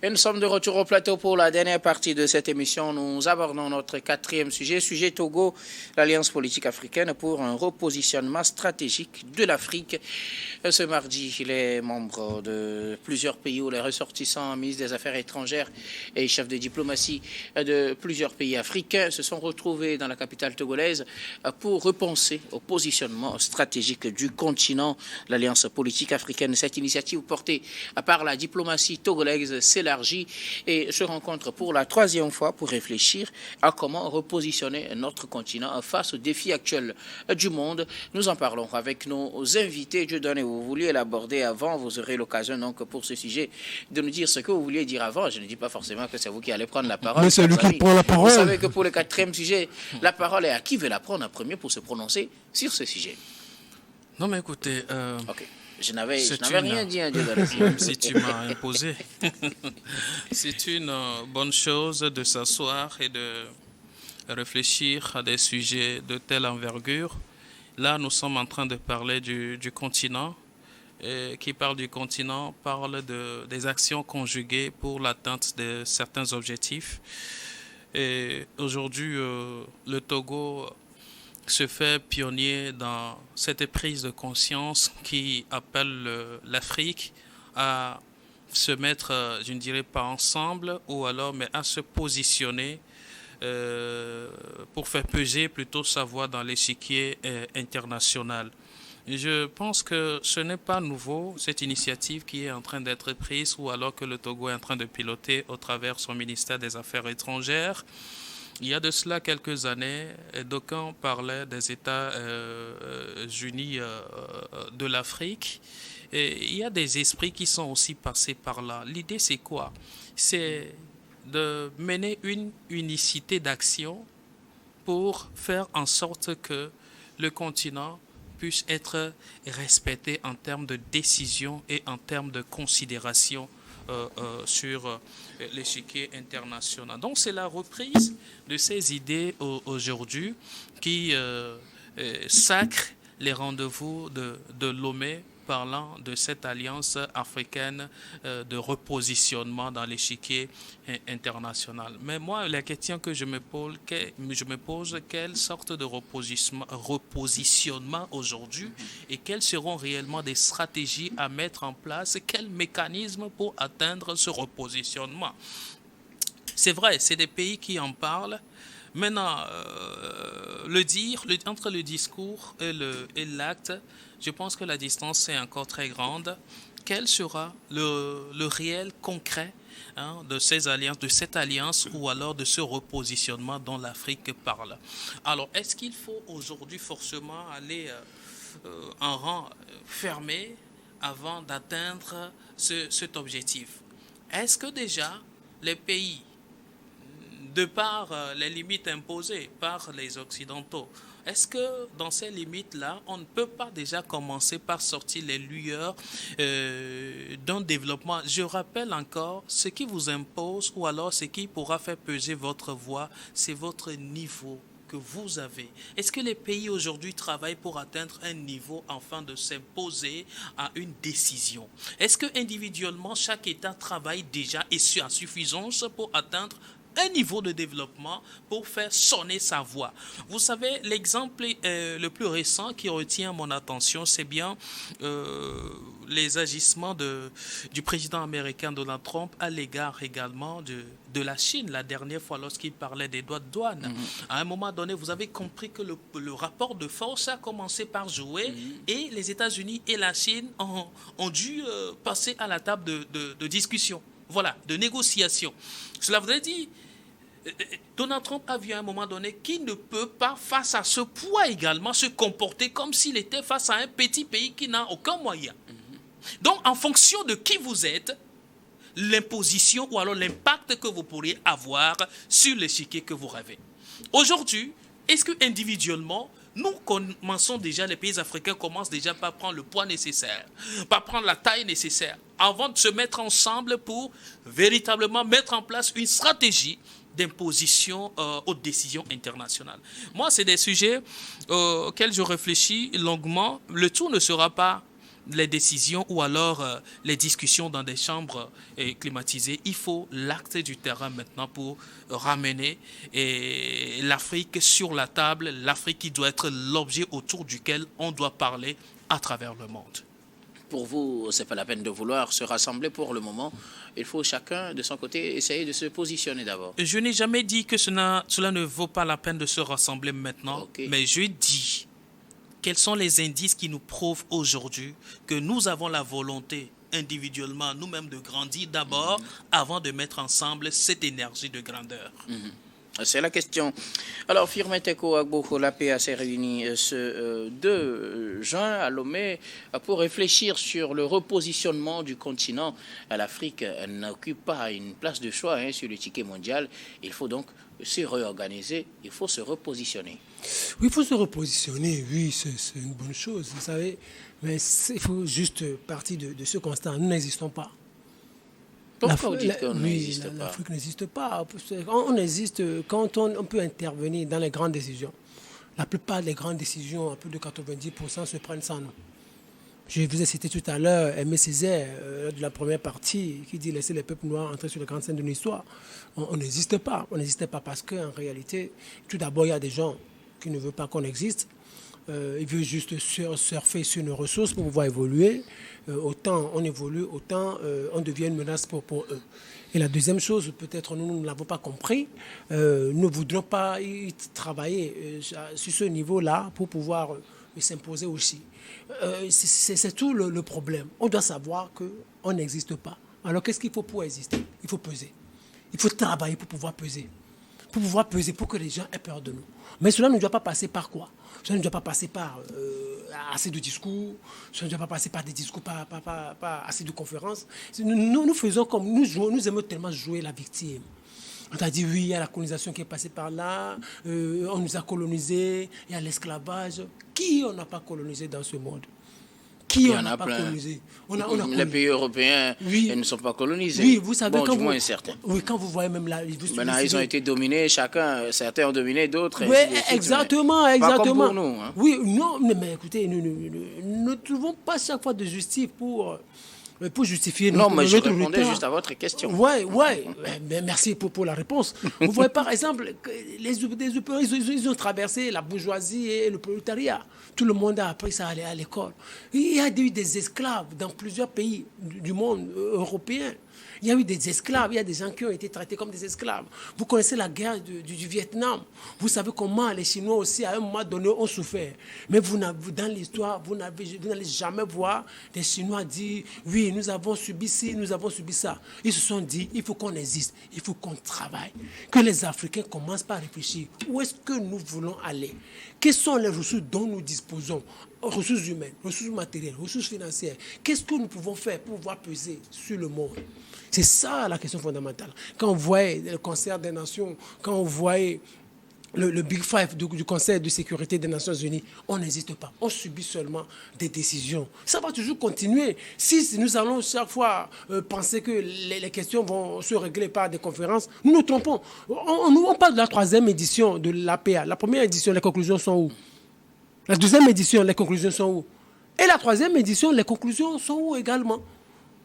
Et nous sommes de retour au plateau pour la dernière partie de cette émission. Nous abordons notre quatrième sujet Togo, l'Alliance politique africaine pour un repositionnement stratégique de l'Afrique. Ce mardi, les membres de plusieurs pays ou les ressortissants, ministres des Affaires étrangères et chefs de diplomatie de plusieurs pays africains se sont retrouvés dans la capitale togolaise pour repenser au positionnement stratégique du continent. L'Alliance politique africaine, cette initiative portée par la diplomatie togolaise s'élargit et se rencontre pour la troisième fois pour réfléchir à comment repositionner notre continent face aux défis actuels du monde. Nous en parlons avec nos invités. Dieudonné, vous vouliez l'aborder avant, vous aurez l'occasion donc pour ce sujet de nous dire ce que vous vouliez dire avant. Je ne dis pas forcément que c'est vous qui allez prendre la parole. Mais c'est lui qui prend la parole. Vous savez que pour le quatrième sujet, la parole est à qui veut la prendre en premier pour se prononcer sur ce sujet. Non mais écoutez... Ok. Je n'avais rien dit à Dieu. Même si tu m'as imposé. C'est une bonne chose de s'asseoir et de réfléchir à des sujets de telle envergure. Là, nous sommes en train de parler du continent. Et qui parle du continent parle des actions conjuguées pour l'atteinte de certains objectifs. Et aujourd'hui, le Togo se fait pionnier dans cette prise de conscience qui appelle l'Afrique à se mettre, je ne dirais pas ensemble, ou alors, mais à se positionner pour faire peser plutôt sa voix dans l'échiquier international. Je pense que ce n'est pas nouveau, cette initiative qui est en train d'être prise, ou alors que le Togo est en train de piloter au travers son ministère des Affaires étrangères. Il y a de cela quelques années, d'aucuns parlaient des États-Unis de l'Afrique. Et il y a des esprits qui sont aussi passés par là. L'idée, c'est quoi? C'est de mener une unicité d'action pour faire en sorte que le continent puisse être respecté en termes de décision et en termes de considération sur l'échiquier international. Donc c'est la reprise de ces idées aujourd'hui qui sacrent les rendez-vous de Lomé, parlant de cette alliance africaine de repositionnement dans l'échiquier international. Mais moi, la question que je me pose, quelle sorte de repositionnement aujourd'hui et quelles seront réellement des stratégies à mettre en place, quels mécanismes pour atteindre ce repositionnement? C'est vrai, c'est des pays qui en parlent. Maintenant, entre le discours et l'acte, je pense que la distance est encore très grande. Quel sera le réel concret de ces alliances, de cette alliance ou alors de ce repositionnement dont l'Afrique parle? Alors, est-ce qu'il faut aujourd'hui forcément aller en rang fermé avant d'atteindre cet objectif? Est-ce que déjà les pays, de par les limites imposées par les Occidentaux, est-ce que dans ces limites-là, on ne peut pas déjà commencer par sortir les lueurs d'un développement? Je rappelle encore, ce qui vous impose ou alors ce qui pourra faire peser votre voix, c'est votre niveau que vous avez. Est-ce que les pays aujourd'hui travaillent pour atteindre un niveau afin de s'imposer à une décision? Est-ce que individuellement, chaque État travaille déjà et à suffisance pour atteindre un niveau de développement pour faire sonner sa voix? Vous savez, l'exemple le plus récent qui retient mon attention, c'est bien les agissements du président américain Donald Trump à l'égard également de la Chine, la dernière fois lorsqu'il parlait des droits de douane. À un moment donné, vous avez compris que le rapport de force a commencé par jouer et les États-Unis et la Chine ont dû passer à la table de discussion, voilà, de négociation. Cela voudrait dire Donald Trump a vu à un moment donné qu'il ne peut pas, face à ce poids également, se comporter comme s'il était face à un petit pays qui n'a aucun moyen. Donc, en fonction de qui vous êtes, l'imposition ou alors l'impact que vous pourriez avoir sur l'échiquier que vous rêvez. Aujourd'hui, est-ce que individuellement, nous commençons déjà, les pays africains commencent déjà par prendre le poids nécessaire, par prendre la taille nécessaire, avant de se mettre ensemble pour véritablement mettre en place une stratégie d'imposition aux décisions internationales? Moi, c'est des sujets auxquels je réfléchis longuement. Le tout ne sera pas les décisions ou alors les discussions dans des chambres climatisées. Il faut l'acte du terrain maintenant pour ramener l'Afrique sur la table, l'Afrique qui doit être l'objet autour duquel on doit parler à travers le monde. Pour vous, ce n'est pas la peine de vouloir se rassembler pour le moment. Il faut chacun, de son côté, essayer de se positionner d'abord. Je n'ai jamais dit que cela ne vaut pas la peine de se rassembler maintenant, okay. Mais je dis quels sont les indices qui nous prouvent aujourd'hui que nous avons la volonté individuellement, nous-mêmes, de grandir d'abord avant de mettre ensemble cette énergie de grandeur. C'est la question. Alors, Firmin Teko Agbo, la PA s'est réunie ce 2 juin à Lomé pour réfléchir sur le repositionnement du continent. L'Afrique n'occupe pas une place de choix sur l'échiquier mondial. Il faut donc se réorganiser, il faut se repositionner. Oui, il faut se repositionner, oui, c'est une bonne chose, vous savez. Mais il faut juste partir de ce constat. Nous n'existons pas. Pourquoi vous dites qu'on n'existe pas? L'Afrique n'existe pas. On existe quand on peut intervenir dans les grandes décisions. La plupart des grandes décisions, à plus de 90%, se prennent sans nous. Je vous ai cité tout à l'heure Aimé Césaire, de la première partie, qui dit « Laissez les peuples noirs entrer sur les grandes scènes de l'histoire ». On n'existe pas. On n'existe pas parce qu'en réalité, tout d'abord, il y a des gens qui ne veulent pas qu'on existe. Ils veulent juste surfer sur nos ressources pour pouvoir évoluer. Autant on évolue, autant on devient une menace pour eux. Et la deuxième chose, peut-être nous ne l'avons pas compris, nous ne voudrons pas y travailler sur ce niveau-là pour pouvoir s'imposer aussi. C'est tout le problème. On doit savoir qu'on n'existe pas. Alors qu'est-ce qu'il faut pour exister? Il faut peser. Il faut travailler pour pouvoir peser. Pour pouvoir peser, pour que les gens aient peur de nous. Mais cela ne doit pas passer par quoi? Cela ne doit pas passer par assez de discours, cela ne doit pas passer par des discours, pas assez de conférences. Nous faisons comme nous aimons tellement jouer la victime. On t'a dit oui, il y a la colonisation qui est passée par là, on nous a colonisés, il y a l'esclavage. Qui on n'a pas colonisé dans ce monde? Qui on n'a pas colonisé? Les pays européens ils ne sont pas colonisés. Oui, vous savez, du moins certains. Oui, quand vous voyez même là... Maintenant, ils ont été dominés, certains ont dominé, d'autres... Oui, exactement. Pas comme pour nous. Oui, non, mais écoutez, nous ne trouvons pas chaque fois de justice pour justifier notre... Non, mais je répondais juste à votre question. Oui. Mais merci pour la réponse. Vous voyez, par exemple, que ils ont traversé la bourgeoisie et le prolétariat. Tout le monde a appris ça à aller à l'école. Il y a eu des esclaves dans plusieurs pays du monde européen. Il y a eu des esclaves, il y a des gens qui ont été traités comme des esclaves. Vous connaissez la guerre du Vietnam. Vous savez comment les Chinois aussi, à un moment donné, ont souffert. Mais dans l'histoire, vous n'allez jamais voir des Chinois dire « Oui, nous avons subi ci, nous avons subi ça ». Ils se sont dit « Il faut qu'on existe, il faut qu'on travaille ». Que les Africains commencent par réfléchir. Où est-ce que nous voulons aller? Quelles sont les ressources dont nous disposons? Ressources humaines, ressources matérielles, ressources financières. Qu'est-ce que nous pouvons faire pour pouvoir peser sur le monde? C'est ça la question fondamentale. Quand on voit le concert des Nations, quand on voit le Big Five du Conseil de sécurité des Nations Unies, on n'hésite pas. On subit seulement des décisions. Ça va toujours continuer. Si nous allons chaque fois penser que les questions vont se régler par des conférences, nous nous trompons. On parle de la 3e édition de l'APA. La première édition, les conclusions sont où? La 2e édition, les conclusions sont où? Et la 3e édition, les conclusions sont où également?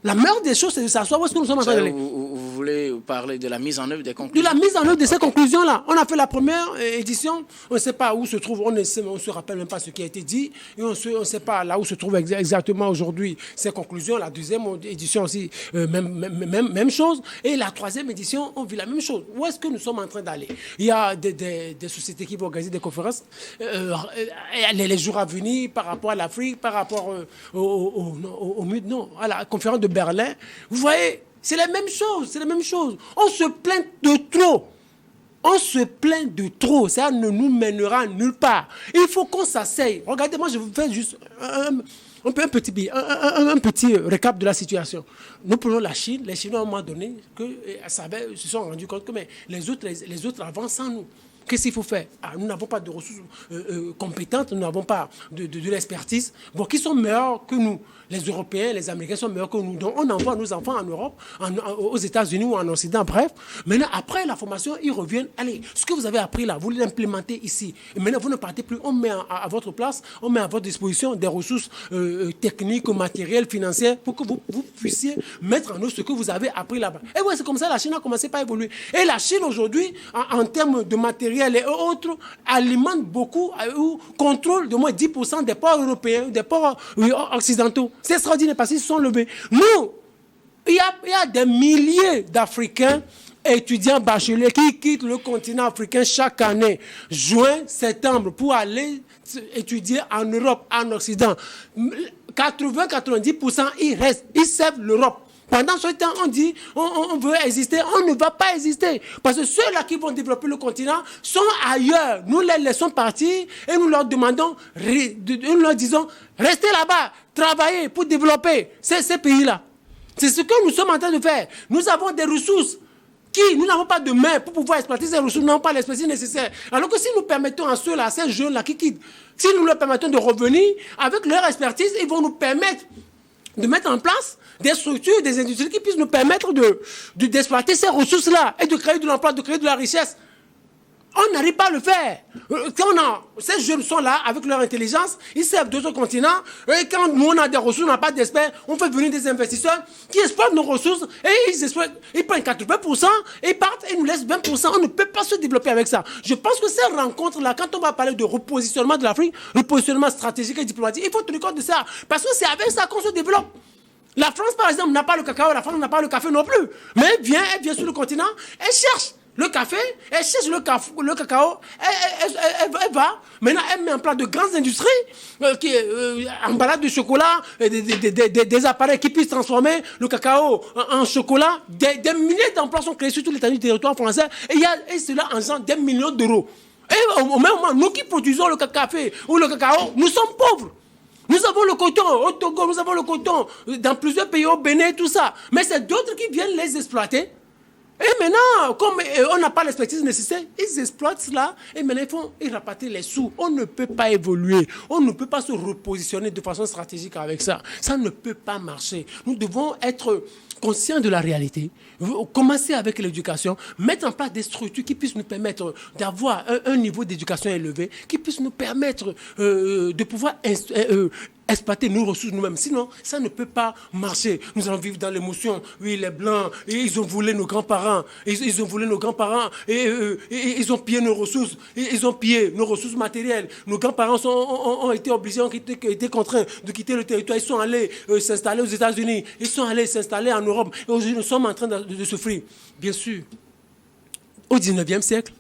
La meilleure des choses, c'est de s'asseoir. Où est-ce que nous sommes en train d'aller? Vous voulez parler de la mise en œuvre des conclusions? De la mise en œuvre de ces conclusions-là. On a fait la première édition, on ne sait pas où se trouve, on ne se rappelle même pas ce qui a été dit, et on ne sait pas là où se trouve exactement aujourd'hui ces conclusions. La 2e édition aussi, même chose. Et la 3e édition, on vit la même chose. Où est-ce que nous sommes en train d'aller? Il y a des sociétés qui vont organiser des conférences les jours à venir par rapport à l'Afrique, par rapport à la conférence de Berlin. Vous voyez, c'est la même chose, On se plaint de trop. Ça ne nous mènera nulle part. Il faut qu'on s'asseye. Regardez, moi je vous fais juste un petit récap de la situation. Nous prenons la Chine. Les Chinois, à un moment donné, se sont rendus compte que les autres avancent sans nous. qu'est-ce qu'il faut faire? Nous n'avons pas de ressources compétentes, nous n'avons pas de l'expertise. Bon, qui sont meilleurs que nous? Les Européens, les Américains sont meilleurs que nous. Donc, on envoie nos enfants en Europe, aux États-Unis ou en Occident, bref. Maintenant, après la formation, ils reviennent. Allez, ce que vous avez appris là, vous l'implémentez ici. Et maintenant, vous ne partez plus. On met à votre place, on met à votre disposition des ressources techniques, matérielles, financières, pour que vous puissiez mettre en œuvre ce que vous avez appris là-bas. Et ouais, c'est comme ça, la Chine a commencé par évoluer. Et la Chine, aujourd'hui, en termes de matériel et autres, alimente beaucoup, ou contrôle de moins 10% des ports européens, des ports occidentaux. C'est extraordinaire parce qu'ils se sont levés. Nous, il y a des milliers d'Africains étudiants bacheliers qui quittent le continent africain chaque année, juin, septembre, pour aller étudier en Europe, en Occident. 80-90%, ils restent, ils servent l'Europe. Pendant ce temps, on dit, on veut exister, on ne va pas exister. Parce que ceux-là qui vont développer le continent sont ailleurs. Nous les laissons partir et nous leur demandons, nous leur disons, restez là-bas, travaillez pour développer ces pays-là. C'est ce que nous sommes en train de faire. Nous avons des ressources nous n'avons pas de main pour pouvoir exploiter ces ressources, nous n'avons pas l'expertise nécessaire. Alors que si nous permettons à ceux-là, à ces jeunes-là qui quittent, si nous leur permettons de revenir avec leur expertise, ils vont nous permettre de mettre en place des structures, des industries qui puissent nous permettre d'exploiter ces ressources-là et de créer de l'emploi, de créer de la richesse. On n'arrive pas à le faire. Ces jeunes sont là avec leur intelligence, ils servent d'autres continents. Et quand nous on a des ressources, on n'a pas d'experts, on fait venir des investisseurs qui exploitent nos ressources et ils prennent 80%, ils partent et ils nous laissent 20%. On ne peut pas se développer avec ça. Je pense que ces rencontres-là, quand on va parler de repositionnement de l'Afrique, repositionnement stratégique et diplomatique, il faut tenir compte de ça. Parce que c'est avec ça qu'on se développe. La France, par exemple, n'a pas le cacao, la France n'a pas le café non plus. Mais elle vient sur le continent, elle cherche le café, elle cherche le cacao, elle va, maintenant elle met en place de grandes industries, emballage de chocolat, des appareils qui puissent transformer le cacao en chocolat. Des milliers d'emplois sont créés sur tout l'étendue du territoire français et cela engendre des millions d'euros. Et au même moment, nous qui produisons le café ou le cacao, nous sommes pauvres. Nous avons le coton au Togo, nous avons le coton dans plusieurs pays, au Bénin, tout ça. Mais c'est d'autres qui viennent les exploiter. Et maintenant, comme on n'a pas l'expertise nécessaire, ils exploitent cela et maintenant ils rapatrient les sous. On ne peut pas évoluer, on ne peut pas se repositionner de façon stratégique avec ça. Ça ne peut pas marcher. Nous devons être conscients de la réalité, commencer avec l'éducation, mettre en place des structures qui puissent nous permettre d'avoir un niveau d'éducation élevé, qui puissent nous permettre de pouvoir exploiter nos ressources nous-mêmes. Sinon, ça ne peut pas marcher. Nous allons vivre dans l'émotion. Oui, les Blancs, ils ont volé nos grands-parents. Ils ont volé nos grands-parents et ils ont pillé nos ressources. Ils ont pillé nos ressources matérielles. Nos grands-parents ont été obligés, ont été contraints de quitter le territoire. Ils sont allés s'installer aux États-Unis. Ils sont allés s'installer en Europe. Et aujourd'hui, nous sommes en train de souffrir. Bien sûr, au 19e siècle,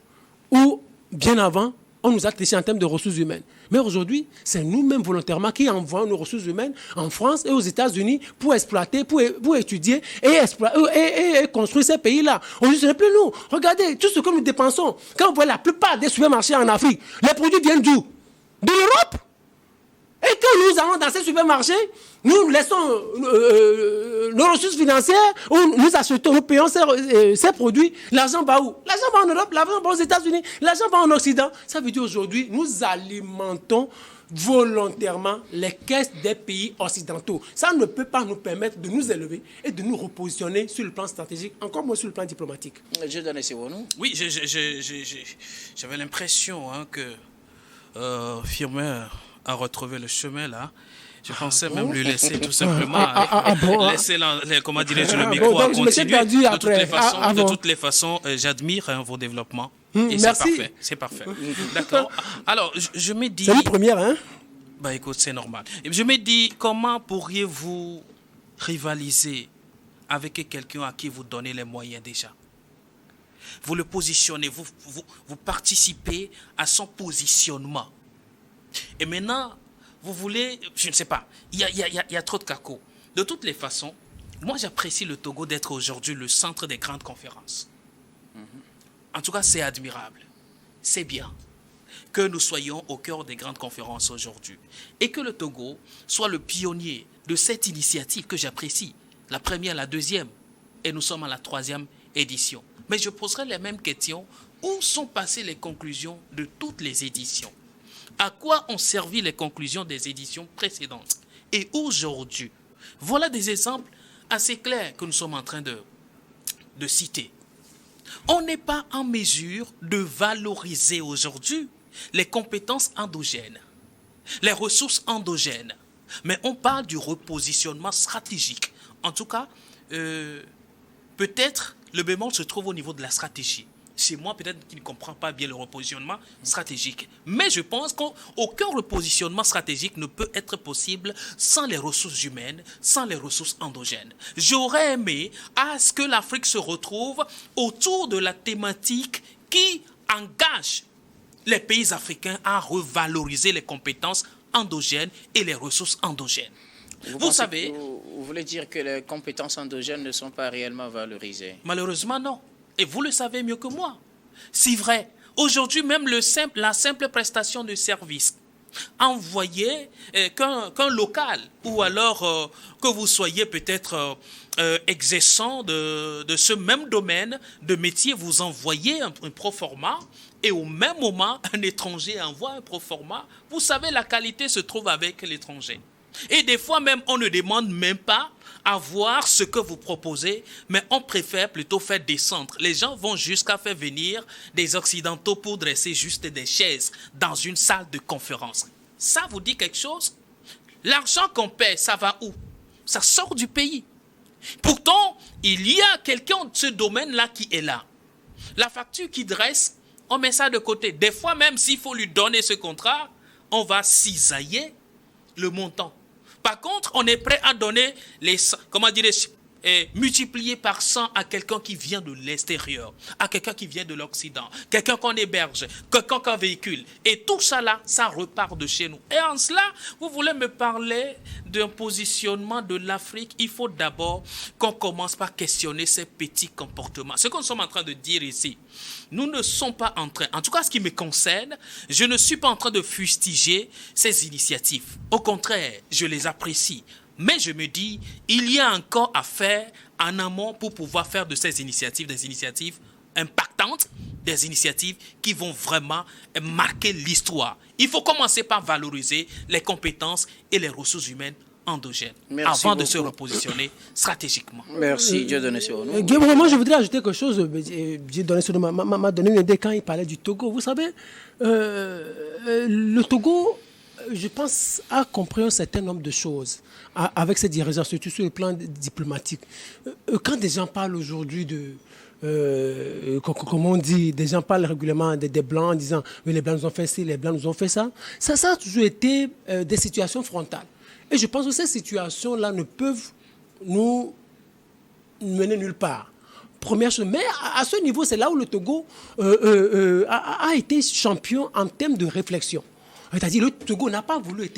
ou bien avant, on nous a triché en termes de ressources humaines. Mais aujourd'hui, c'est nous-mêmes volontairement qui envoyons nos ressources humaines en France et aux États-Unis pour exploiter, pour étudier et construire ces pays-là. Aujourd'hui, ce n'est plus nous. Regardez, tout ce que nous dépensons. Quand vous voyez la plupart des supermarchés en Afrique, les produits viennent d'où? De l'Europe. Et quand nous allons dans ces supermarchés, nous laissons nos ressources financières, ou nous achetons, nous payons ces produits. L'argent va où? L'argent va en Europe, l'argent va aux États-Unis, l'argent va en Occident. Ça veut dire aujourd'hui, nous alimentons volontairement les caisses des pays occidentaux. Ça ne peut pas nous permettre de nous élever et de nous repositionner sur le plan stratégique, encore moins sur le plan diplomatique. Je donne ces mots. Oui, j'avais l'impression que Firmin a retrouvé le chemin là. Je pensais même lui laisser tout simplement laisser le micro à continuer. De toutes les façons, j'admire vos développements. Et c'est parfait. D'accord. Alors, je me dis... C'est une première, hein? Bah écoute, c'est normal. Je me dis, comment pourriez-vous rivaliser avec quelqu'un à qui vous donnez les moyens déjà? Vous le positionnez, vous participez à son positionnement. Et maintenant, vous voulez, je ne sais pas, il y a trop de cacao. De toutes les façons, moi j'apprécie le Togo d'être aujourd'hui le centre des grandes conférences. En tout cas, c'est admirable. C'est bien que nous soyons au cœur des grandes conférences aujourd'hui. Et que le Togo soit le pionnier de cette initiative que j'apprécie. La première, la deuxième. Et nous sommes à la 3e édition. Mais je poserai les mêmes questions où sont passées les conclusions de toutes les éditions? À quoi ont servi les conclusions des éditions précédentes? Et aujourd'hui, voilà des exemples assez clairs que nous sommes en train de citer. On n'est pas en mesure de valoriser aujourd'hui les compétences endogènes, les ressources endogènes, mais on parle du repositionnement stratégique. En tout cas, peut-être le bémol se trouve au niveau de la stratégie. C'est moi peut-être qui ne comprends pas bien le repositionnement stratégique. Mais je pense qu'aucun repositionnement stratégique ne peut être possible sans les ressources humaines, sans les ressources endogènes. J'aurais aimé à ce que l'Afrique se retrouve autour de la thématique qui engage les pays africains à revaloriser les compétences endogènes et les ressources endogènes. Vous savez... Vous voulez dire que les compétences endogènes ne sont pas réellement valorisées? Malheureusement, non. Et vous le savez mieux que moi. C'est vrai. Aujourd'hui, même la simple prestation de service, envoyer qu'un local, ou alors que vous soyez peut-être exerçant de ce même domaine de métier, vous envoyez un proforma, et au même moment, un étranger envoie un proforma. Vous savez, la qualité se trouve avec l'étranger. Et des fois même, on ne demande même pas à voir ce que vous proposez, mais on préfère plutôt faire descendre. Les gens vont jusqu'à faire venir des Occidentaux pour dresser juste des chaises dans une salle de conférence. Ça vous dit quelque chose? L'argent qu'on paie, ça va où? Ça sort du pays. Pourtant, il y a quelqu'un de ce domaine-là qui est là. La facture qu'il dresse, on met ça de côté. Des fois, même s'il faut lui donner ce contrat, on va cisailler le montant. Par contre, on est prêt à donner multiplier par 100 à quelqu'un qui vient de l'extérieur, à quelqu'un qui vient de l'Occident, quelqu'un qu'on héberge, quelqu'un qu'on véhicule. Et tout ça là, ça repart de chez nous. Et en cela, vous voulez me parler d'un positionnement de l'Afrique, il faut d'abord qu'on commence par questionner ces petits comportements. Ce que nous sommes en train de dire ici, nous ne sommes pas en train, en tout cas ce qui me concerne, je ne suis pas en train de fustiger ces initiatives. Au contraire, je les apprécie. Mais je me dis, il y a encore à faire en amont pour pouvoir faire de ces initiatives des initiatives impactantes, des initiatives qui vont vraiment marquer l'histoire. Il faut commencer par valoriser les compétences et les ressources humaines endogènes avant de se repositionner stratégiquement. Merci, Dieudonné Sirono. Moi, je voudrais ajouter quelque chose. Dieudonné Sirono m'a donné une idée quand il parlait du Togo. Vous savez, le Togo, je pense, a compris un certain nombre de choses avec ses dirigeants, surtout sur le plan diplomatique. Quand des gens parlent aujourd'hui de... comme on dit, des gens parlent régulièrement des Blancs en disant « les Blancs nous ont fait ci, les Blancs nous ont fait ça ». Ça a toujours été des situations frontales. Et je pense que ces situations-là ne peuvent nous mener nulle part. Première chose, mais à ce niveau, c'est là où le Togo a été champion en termes de réflexion. C'est-à-dire le Togo n'a pas voulu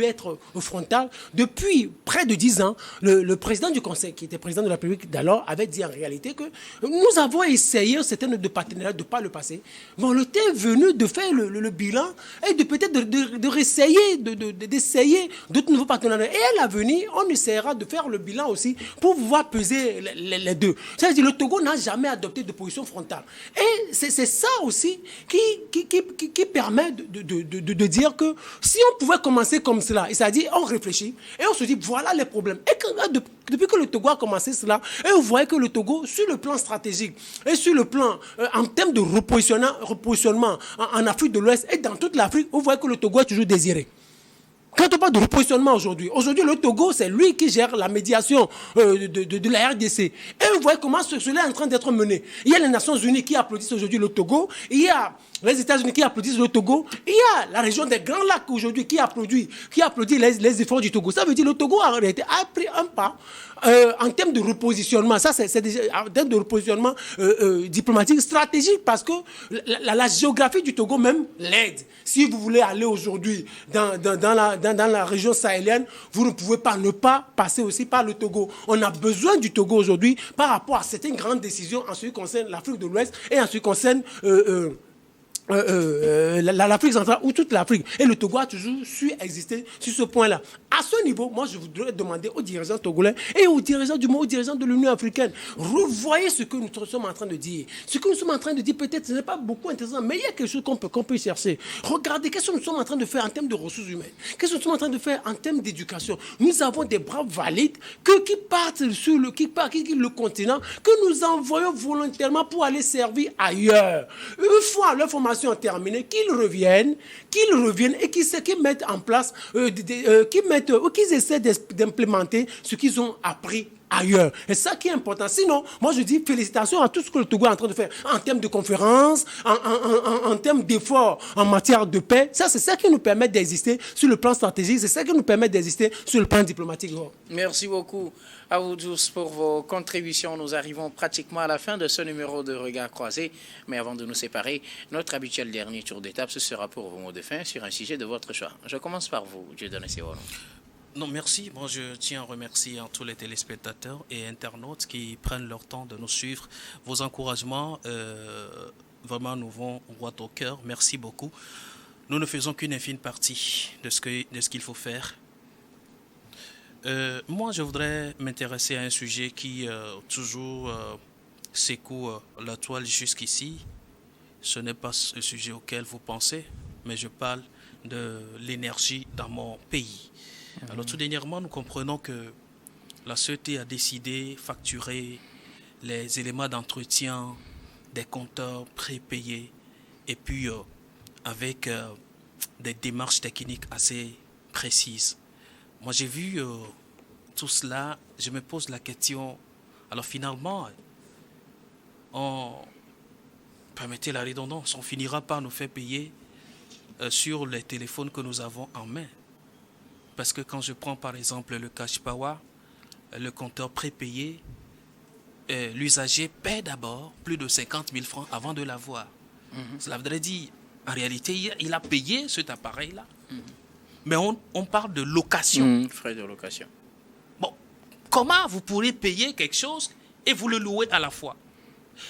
être frontal. Depuis près de 10 ans, le président du Conseil, qui était président de la République d'alors, avait dit en réalité que nous avons essayé un certain nombre de partenariats de par le passé. Bon, le temps est venu de faire le bilan et de peut-être de réessayer, d'essayer d'autres nouveaux partenariats. Et à l'avenir, on essaiera de faire le bilan aussi pour pouvoir peser les deux. C'est-à-dire le Togo n'a jamais adopté de position frontale. Et c'est ça aussi qui permet de dire que si on pouvait commencer comme cela, c'est-à-dire on réfléchit et on se dit voilà les problèmes. Et depuis que le Togo a commencé cela, et vous voyez que le Togo, sur le plan stratégique et sur le plan en termes de repositionnement en Afrique de l'Ouest et dans toute l'Afrique, vous voyez que le Togo est toujours désiré. Quand on parle de repositionnement aujourd'hui, le Togo, c'est lui qui gère la médiation de la RDC. Et vous voyez comment cela est en train d'être mené. Il y a les Nations Unies qui applaudissent aujourd'hui le Togo, il y a les États-Unis qui applaudissent le Togo, il y a la région des Grands Lacs aujourd'hui qui applaudit les efforts du Togo. Ça veut dire que le Togo a pris un pas en termes de repositionnement. Ça, c'est déjà en termes de repositionnement diplomatique, stratégique, parce que la géographie du Togo même l'aide. Si vous voulez aller aujourd'hui dans la région sahélienne, vous ne pouvez pas ne pas passer aussi par le Togo. On a besoin du Togo aujourd'hui par rapport à certaines grandes décisions en ce qui concerne l'Afrique de l'Ouest et en ce qui concerne l'Afrique centrale ou toute l'Afrique. Et le Togo a toujours su exister sur ce point-là. À ce niveau, moi, je voudrais demander aux dirigeants togolais et aux dirigeants du monde, aux dirigeants de l'Union africaine, revoyez ce que nous sommes en train de dire. Ce que nous sommes en train de dire, peut-être, ce n'est pas beaucoup intéressant, mais il y a quelque chose qu'on peut chercher. Regardez, qu'est-ce que nous sommes en train de faire en termes de ressources humaines? Qu'est-ce que nous sommes en train de faire en termes d'éducation? Nous avons des bras valides qui partent sur le continent, que nous envoyons volontairement pour aller servir ailleurs. Une fois leur formation terminée, qu'ils reviennent et qu'ils mettent en place, qu'ils essaient d'implémenter ce qu'ils ont appris ailleurs. Et ça qui est important. Sinon, moi je dis félicitations à tout ce que le Togo est en train de faire en termes de conférences, en termes d'efforts en matière de paix. Ça, c'est ça qui nous permet d'exister sur le plan stratégique, c'est ça qui nous permet d'exister sur le plan diplomatique. Merci beaucoup à vous tous pour vos contributions. Nous arrivons pratiquement à la fin de ce numéro de Regard Croisé. Mais avant de nous séparer, notre habituel dernier tour d'étape, ce sera pour vos mots de fin sur un sujet de votre choix. Je commence par vous, Dieudonné Sirono. Non, merci. Moi, je tiens à remercier tous les téléspectateurs et internautes qui prennent leur temps de nous suivre. Vos encouragements, vraiment, nous vont droit au cœur. Merci beaucoup. Nous ne faisons qu'une infime partie de ce qu'il faut faire. Moi, je voudrais m'intéresser à un sujet qui toujours secoue la toile jusqu'ici. Ce n'est pas le sujet auquel vous pensez, mais je parle de l'énergie dans mon pays. Alors tout dernièrement, nous comprenons que la CET a décidé de facturer les éléments d'entretien des compteurs prépayés et puis avec des démarches techniques assez précises. Moi j'ai vu tout cela, je me pose la question, alors finalement, permettez la redondance, on finira par nous faire payer sur les téléphones que nous avons en main. Parce que quand je prends par exemple le Cash Power, le compteur prépayé, l'usager paie d'abord plus de 50 000 francs avant de l'avoir. Cela voudrait dire, en réalité, il a payé cet appareil-là. Mais on parle de location. Frais de location. Bon, comment vous pourrez payer quelque chose et vous le louer à la fois?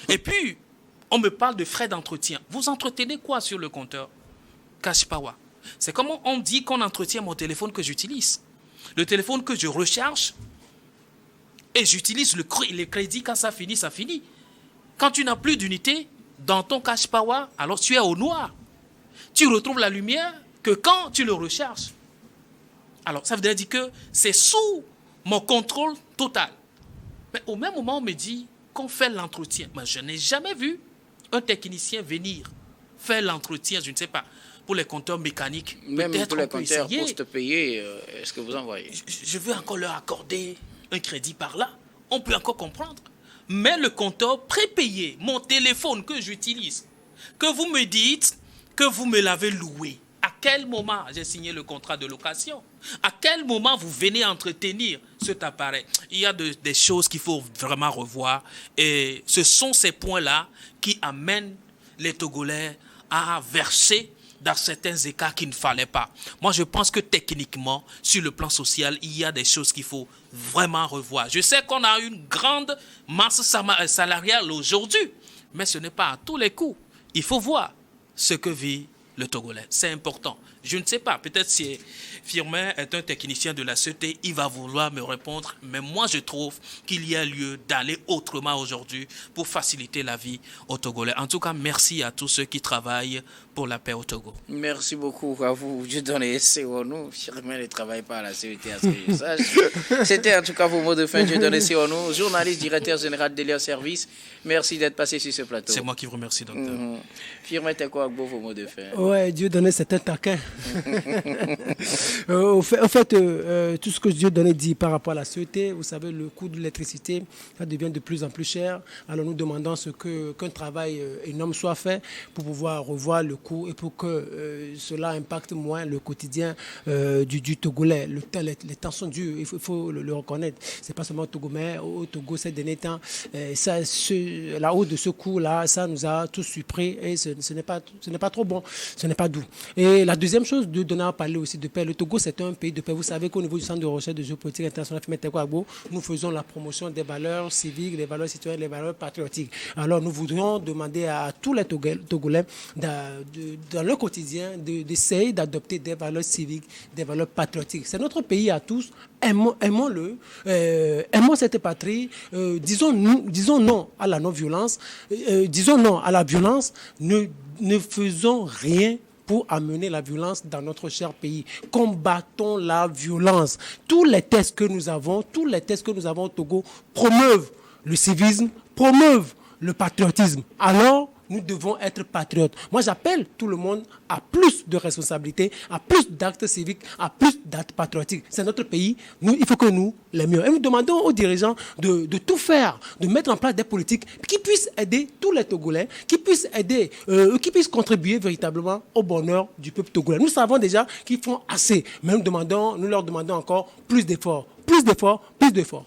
Et puis, on me parle de frais d'entretien. Vous entretenez quoi sur le compteur Cash Power? C'est comme on dit qu'on entretient mon téléphone que j'utilise. Le téléphone que je recharge et j'utilise le crédit quand ça finit, ça finit. Quand tu n'as plus d'unité dans ton Cash Power, alors tu es au noir. Tu retrouves la lumière que quand tu le recharges. Alors ça veut dire que c'est sous mon contrôle total. Mais au même moment, on me dit qu'on fait l'entretien. Mais je n'ai jamais vu un technicien venir faire l'entretien, je ne sais pas. Pour les compteurs mécaniques, même pour les compteurs post-payés, est-ce que vous en voyez? Je veux encore leur accorder un crédit par là. On peut encore comprendre. Mais le compteur prépayé, mon téléphone que j'utilise, que vous me dites que vous me l'avez loué, à quel moment j'ai signé le contrat de location? À quel moment vous venez entretenir cet appareil? Il y a des choses qu'il faut vraiment revoir. Et ce sont ces points-là qui amènent les Togolais à verser dans certains écarts qu'il ne fallait pas. Moi, je pense que techniquement, sur le plan social, il y a des choses qu'il faut vraiment revoir. Je sais qu'on a une grande masse salariale aujourd'hui, mais ce n'est pas à tous les coups. Il faut voir ce que vit le Togolais. C'est important. Je ne sais pas, peut-être si Firmin est un technicien de la CET, il va vouloir me répondre, mais moi je trouve qu'il y a lieu d'aller autrement aujourd'hui pour faciliter la vie aux Togolais. En tout cas, merci à tous ceux qui travaillent pour la paix au Togo. Merci beaucoup à vous, Dieudonné Sirono. Firmin ne travaille pas à la CET, à ce que je sache. C'était en tout cas vos mots de fin, Dieudonné Sirono, journaliste, directeur général de l'Elios Service. Merci d'être passé sur ce plateau. C'est moi qui vous remercie, docteur. Firmin, t'es quoi vos mots de fin? Ouais, Dieudonné, c'est un taquin. Au fait, tout ce que Dieudonné dit par rapport à la CET, vous savez, le coût de l'électricité, ça devient de plus en plus cher. Alors nous demandons qu'un travail énorme soit fait pour pouvoir revoir le coût et pour que cela impacte moins le quotidien du Togolais. Les temps sont durs, il faut le reconnaître. C'est pas seulement au Togo, mais au Togo ces derniers temps, la hausse de ce coût-là, ça nous a tous surpris et ce n'est pas trop bon, ce n'est pas doux. Et la deuxième Deuxième chose, de donner à parler aussi de paix. Le Togo, c'est un pays de paix. Vous savez qu'au niveau du Centre de recherche de géopolitique internationale Fimet Tekou Agbo, nous faisons la promotion des valeurs civiques, des valeurs citoyennes, des valeurs patriotiques. Alors, nous voudrions demander à tous les Togolais, dans leur quotidien, d'essayer d'adopter des valeurs civiques, des valeurs patriotiques. C'est notre pays à tous. Aimons-le, aimons cette patrie, disons non à la non-violence, disons non à la violence, ne faisons rien pour amener la violence dans notre cher pays. Combattons la violence. Tous les tests que nous avons au Togo promeuvent le civisme, promeuvent le patriotisme. Alors, nous devons être patriotes. Moi, j'appelle tout le monde à plus de responsabilités, à plus d'actes civiques, à plus d'actes patriotiques. C'est notre pays. Il faut que nous l'aimions. Et nous demandons aux dirigeants de tout faire, de mettre en place des politiques qui puissent aider tous les Togolais, qui puissent contribuer véritablement au bonheur du peuple togolais. Nous savons déjà qu'ils font assez, mais nous leur demandons encore plus d'efforts. Plus d'efforts, plus d'efforts.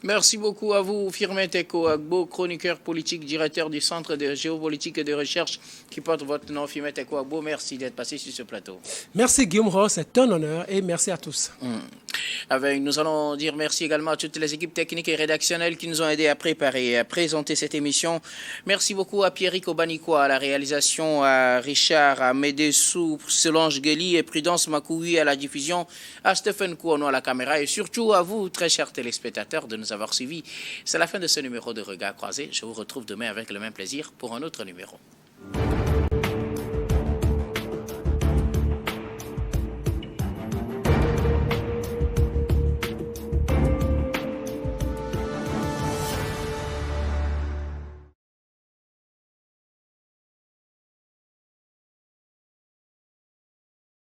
Merci beaucoup à vous, Fimet Tekou Agbo, chroniqueur politique, directeur du Centre de géopolitique et de recherche qui porte votre nom, Fimet Tekou Agbo. Merci d'être passé sur ce plateau. Merci Guillaume Ross, c'est un honneur et merci à tous. Nous allons dire merci également à toutes les équipes techniques et rédactionnelles qui nous ont aidés à préparer et à présenter cette émission. Merci beaucoup à Pierrick Obanikoa à la réalisation, à Richard, à Médessou, Solange Guéli et Prudence Makoui à la diffusion, à Stephen Kouono à la caméra et surtout à vous, très chers téléspectateurs, de nous avoir suivis. C'est la fin de ce numéro de Regard Croisé. Je vous retrouve demain avec le même plaisir pour un autre numéro.